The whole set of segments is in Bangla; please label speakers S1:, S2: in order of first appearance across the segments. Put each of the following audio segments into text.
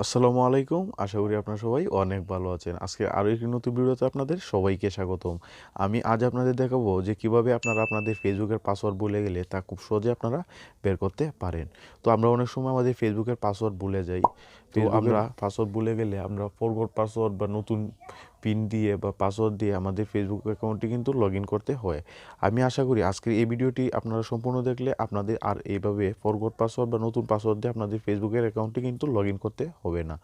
S1: আসসালামু আলাইকুম। আশা করি আপনারা সবাই অনেক ভালো আছেন। আজকে আরও একটি নতুন ভিডিওতে আপনাদের সবাইকে স্বাগতম। আমি আজ আপনাদের দেখাবো যে কিভাবে আপনারা আপনাদের ফেসবুকের পাসওয়ার্ড ভুলে গেলে তা খুব সহজে আপনারা বের করতে পারেন। তো আমরা অনেক সময় আমাদের ফেসবুকের পাসওয়ার্ড ভুলে যাই। তো আমরা পাসওয়ার্ড ভুলে গেলে আমরা ফরগট পাসওয়ার্ড বা নতুন পিন দিয়ে বা পাসওয়ার্ড দিয়ে আমাদের ফেসবুক অ্যাকাউন্টটি কিন্তু লগ ইন করতে হয়। আমি আশা করি আজকের এই ভিডিওটি আপনারা সম্পূর্ণ দেখলে আপনাদের আর এইভাবে ফরগট পাসওয়ার্ড বা নতুন পাসওয়ার্ড দিয়ে আপনাদের ফেসবুকের অ্যাকাউন্টটি কিন্তু লগ ইন করতে হবে না।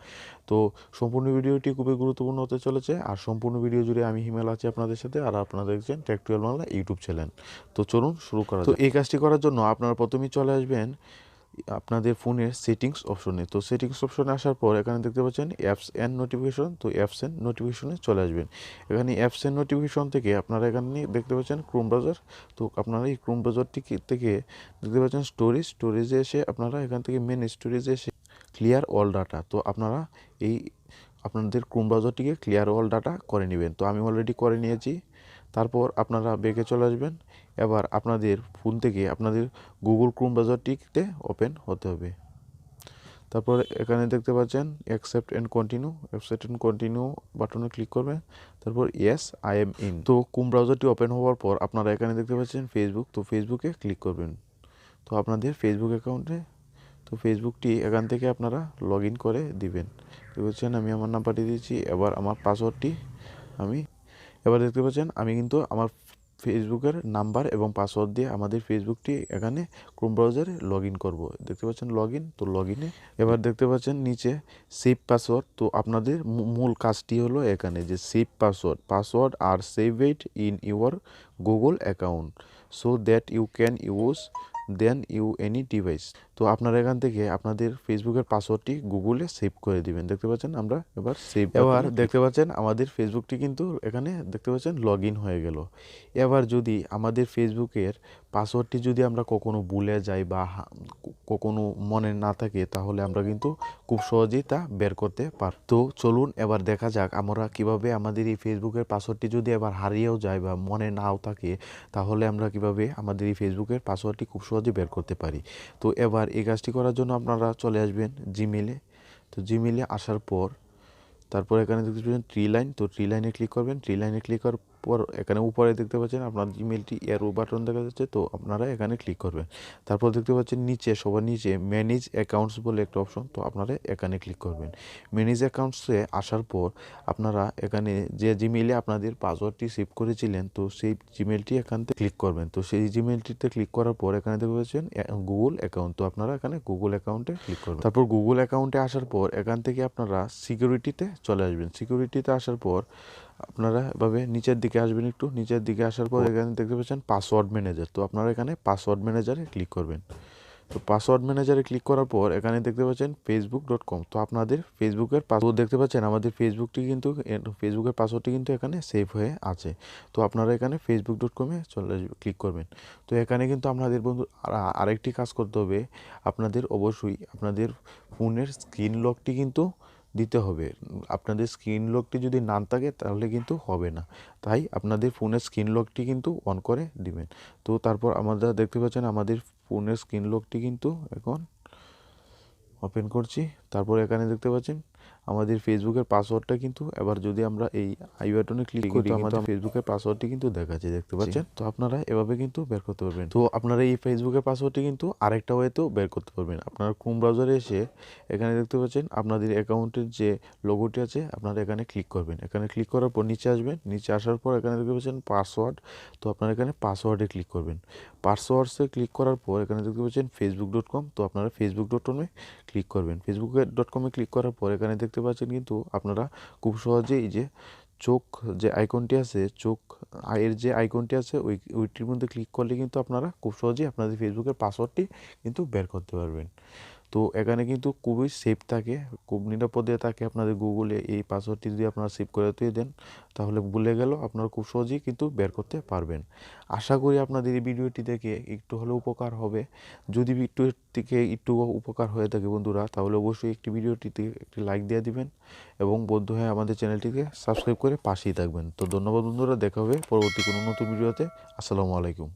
S1: তো সম্পূর্ণ ভিডিওটি খুবই গুরুত্বপূর্ণ হতে চলেছে। আর সম্পূর্ণ ভিডিও জুড়ে আমি হিমেল আছি আপনাদের সাথে, আর আপনারা দেখছেন টেক12 বাংলা ইউটিউব চ্যানেল। তো চলুন শুরু করা যাক। তো এই কাজটি করার জন্য আপনারা প্রথমেই চলে আসবেন আপনাদের ফোনের সেটিংস অপশনে। তো সেটিংস অপশনে আসার পর এখানে দেখতে পাচ্ছেন অ্যাপস অ্যান্ড নোটিফিকেশন। তো অ্যাপস অ্যান্ড নোটিফিকেশনে চলে আসবেন। এখানে অ্যাপস অ্যান্ড নোটিফিকেশন থেকে আপনারা এখানে দেখতে পাচ্ছেন ক্রোম ব্রাউজার। তো আপনারা এই ক্রোম ব্রাউজারটি থেকে দেখতে পাচ্ছেন স্টোরেজে এসে আপনারা এখান থেকে মেন স্টোরেজে এসে ক্লিয়ার অল ডাটা। তো আপনারা এই আপনাদের ক্রোম ব্রাউজারটিকে ক্লিয়ার অল ডাটা করে নেবেন। তো আমি অলরেডি করে নিয়েছি। তারপর আপনারা ব্যাকে চলে আসবেন। এবার আপনাদের ফোন থেকে আপনাদের গুগল ক্রোম ব্রাউজারটিতে ওপেন হতে হবে। তারপর এখানে দেখতে পাচ্ছেন অ্যাকসেপ্ট অ্যান্ড কন্টিনিউ বাটনে ক্লিক করবেন। তারপর ইয়েস আই এম ইন। তো ক্রোম ব্রাউজারটি ওপেন হওয়ার পর আপনারা এখানে দেখতে পাচ্ছেন ফেসবুক। তো ফেসবুকে ক্লিক করবেন। তো আপনাদের ফেসবুক অ্যাকাউন্টে তো ফেসবুকটি এখান থেকে আপনারা লগ ইন করে দিবেন। তো বলছেন আমি আমার নাম্বারটি দিয়েছি। এবার আমার পাসওয়ার্ডটি আমি এবার দেখতে পাচ্ছেন আমি কিন্তু আমার ফেসবুকের নাম্বার এবং পাসওয়ার্ড দিয়ে আমাদের ফেসবুকটি এখানে ক্রোম ব্রাউজারে লগ ইন করবো। দেখতে পাচ্ছেন লগ ইন। তো লগ ইনে এবার দেখতে পাচ্ছেন নিচে সেভ পাসওয়ার্ড। তো আপনাদের মূল কাজটি হলো এখানে যে সেভ পাসওয়ার্ড আর save it in your Google account so that you can use then you any device. তো আপনারা এখান থেকে আপনাদের ফেসবুকের পাসওয়ার্ডটি গুগলে সেভ করে দিবেন। দেখতে পাচ্ছেন আমরা এবার সেভ। এবার দেখতে পাচ্ছেন আমাদের ফেসবুকটি কিন্তু এখানে দেখতে পাচ্ছেন লগ ইন হয়ে গেল। এবার যদি আমাদের ফেসবুকের পাসওয়ার্ডটি যদি আমরা কখনো ভুলে যাই বা কখনো মনে না থাকে, তাহলে আমরা কিন্তু খুব সহজেই তা বের করতে পারি। তো চলুন এবার দেখা যাক আমরা কিভাবে আমাদের এই ফেসবুকের পাসওয়ার্ডটি যদি এবার হারিয়েও যায় বা মনে নাও থাকে, তাহলে আমরা কিভাবে আমাদের এই ফেসবুকের পাসওয়ার্ডটি খুব সহজে বের করতে পারি। তো এবার এই কাজটি করার জন্য আপনারা চলে আসবেন জিমেলে। তো জিমেলে আসার পর তারপর এখানে দেখতে পাচ্ছেন থ্রি লাইন। তো থ্রি লাইনে ক্লিক করবেন। থ্রি লাইনে ক্লিক করার পর এখানে উপরে দেখতে পাচ্ছেন আপনার জিমেলটি এরো বাটন দেখা যাচ্ছে। তো আপনারা এখানে ক্লিক করবেন। তারপর দেখতে পাচ্ছেন নিচে সবার নিচে ম্যানেজ অ্যাকাউন্টস বলে একটা অপশন। তো আপনারা এখানে ক্লিক করবেন। ম্যানেজ অ্যাকাউন্টসে আসার পর আপনারা এখানে যে জিমেইলে আপনাদের পাসওয়ার্ডটি সেভ করেছিলেন, তো সেই জিমেলটি এখান থেকে ক্লিক করবেন। তো সেই জিমেলটিতে ক্লিক করার পর এখানে দেখতে পাচ্ছেন গুগল অ্যাকাউন্ট। তো আপনারা এখানে গুগল অ্যাকাউন্টে ক্লিক করবেন। তারপর গুগল অ্যাকাউন্টে আসার পর এখান থেকে আপনারা সিকিউরিটিতে চলে আসবেন। সিকিউরিটিতে আসার পর আপনারা এভাবে নিচের দিকে আসবেন। একটু নিচের দিকে আসার পর এখানে দেখতে পাচ্ছেন পাসওয়ার্ড ম্যানেজার। তো আপনারা এখানে পাসওয়ার্ড ম্যানেজারে ক্লিক করবেন। তো পাসওয়ার্ড ম্যানেজারে ক্লিক করার পর এখানে দেখতে পাচ্ছেন facebook.com। তো আপনাদের ফেসবুকের পাসওয়ার্ড দেখতে পাচ্ছেন আমাদের ফেসবুকের পাসওয়ার্ডটি কিন্তু এখানে সেভ হয়ে আছে। তো আপনারা এখানে facebook.com-এ চলে ক্লিক করবেন। তো এখানে কিন্তু আপনাদের বন্ধু আরেকটি কাজ করতে হবে। আপনাদের অবশ্যই আপনাদের ফোনের স্ক্রিন লকটি কিন্তু দিতে হবে। আপনাদের স্ক্রিন লকটি যদি না থাকে তাহলে কিন্তু হবে না। তাই আপনাদের ফোনের স্ক্রিন লকটি কিন্তু অন করে দিবেন। তো তারপর আমরা দেখতে পাচ্ছেন আমাদের ফোনের স্ক্রিন লকটি কিন্তু এখন ওপেন করছি। তারপর এখানে দেখতে পাচ্ছেন আমাদের ফেসবুকের পাসওয়ার্ডটা কিন্তু এবার যদি আমরা এই আই বাটনে ক্লিক করি, আমাদের ফেসবুকের পাসওয়ার্ডটি কিন্তু দেখাচ্ছে। দেখতে পাচ্ছেন। তো আপনারা এভাবে কিন্তু বের করতে পারবেন। তো আপনারা এই ফেসবুকের পাসওয়ার্ডটি কিন্তু আরেকটা ওয়েতেও বের করতে পারবেন। আপনারা ক্রোম ব্রাউজারে এসে এখানে দেখতে পাচ্ছেন আপনাদের অ্যাকাউন্টের যে লোগোটি আছে আপনারা এখানে ক্লিক করবেন। এখানে ক্লিক করার পর নিচে আসবেন। নিচে আসার পর এখানে দেখতে পাচ্ছেন পাসওয়ার্ড। তো আপনারা এখানে পাসওয়ার্ডে ক্লিক করবেন। পাসওয়ার্ডসে ক্লিক করার পর এখানে দেখতে পাচ্ছেন facebook.com। তো আপনারা facebook.com-এ ক্লিক করবেন। facebook.com-এ ক্লিক করার পর এখানে দেখতে পাচ্ছেন কিন্তু আপনারা খুব সহজেই এই যে চোখ যে আইকনটি আছে, চোখ আয়ের যে আইকনটি আছে ওইটির মধ্যে ক্লিক করলে কিন্তু আপনারা খুব সহজেই আপনাদের ফেসবুকের পাসওয়ার্ডটি কিন্তু বের করতে পারবেন। তো এখানে কিন্তু খুবই সেফ থাকে, খুব নিরাপদে থাকে। আপনাদের গুগলে এই পাসওয়ার্ডটি যদি আপনারা সেভ করে দিয়ে দেন, তাহলে ভুলে গেল আপনারা খুব সহজেই কিন্তু বের করতে পারবেন। আশা করি আপনাদের এই ভিডিওটি দেখে একটু হলেও উপকার হবে। যদি ভিডিও থেকে একটু উপকার হয়ে থাকে বন্ধুরা, তাহলে অবশ্যই ভিডিওটিতে একটি লাইক দিয়ে দিবেন এবং বন্ধু হয়ে আমাদের চ্যানেলটিকে সাবস্ক্রাইব করে পাশেই থাকবেন। তো ধন্যবাদ বন্ধুরা, দেখা হবে পরবর্তী কোনো নতুন ভিডিওতে। আসসালামু আলাইকুম।